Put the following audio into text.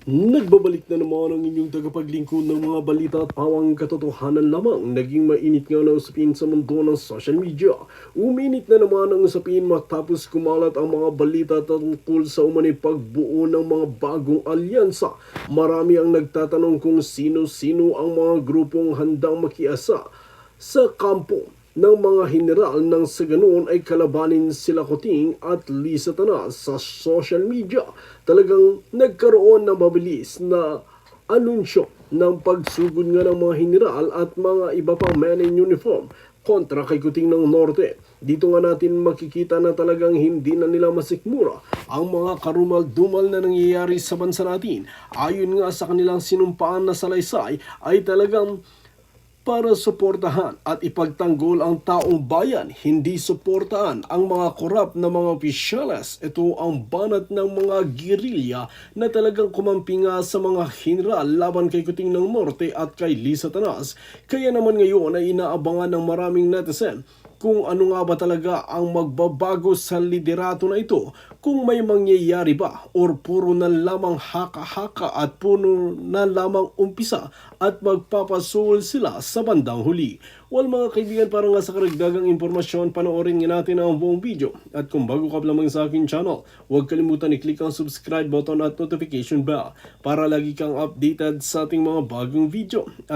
Nagbabalik na naman ang inyong tagapaglingkod ng mga balita at pawang katotohanan lamang. Naging mainit nga na usapin sa mundo ng social media. Uminit na naman ang usapin matapos kumalat ang mga balita tungkol sa umano'y pagbuo ng mga bagong alyansa. Marami ang nagtatanong kung sino-sino ang mga grupong handang makiasa sa kampo ng mga general nang sa ganoon ay kalabanin sila Kuting at Lisa Tanas sa social media. Talagang nagkaroon ng mabilis na anunsyo ng pagsugod nga ng mga general at mga iba pang men in uniform kontra kay Kuting ng Norte. Dito nga natin makikita na talagang hindi na nila masikmura ang mga karumal-dumal na nangyayari sa bansa natin. Ayon nga sa kanilang sinumpaan na salaysay ay talagang para suportahan at ipagtanggol ang taong bayan, hindi suportahan ang mga korap na mga opisyales. Ito ang banat ng mga gerilya na talagang kumampinga sa mga general laban kay Kuting ng Norte at kay Lisa Tanas. Kaya naman ngayon ay inaabangan ng maraming netizen kung ano nga ba talaga ang magbabago sa liderato na ito, kung may mangyayari ba or puro na lamang haka-haka at puro na lamang umpisa at magpapasul sila sa bandang huli. Well mga kaibigan, para nga sa karagdagang impormasyon, panoorin nga natin ang buong video. At kung bago ka lamang sa aking channel, huwag kalimutan i-click ang subscribe button at notification bell para lagi kang updated sa ating mga bagong video.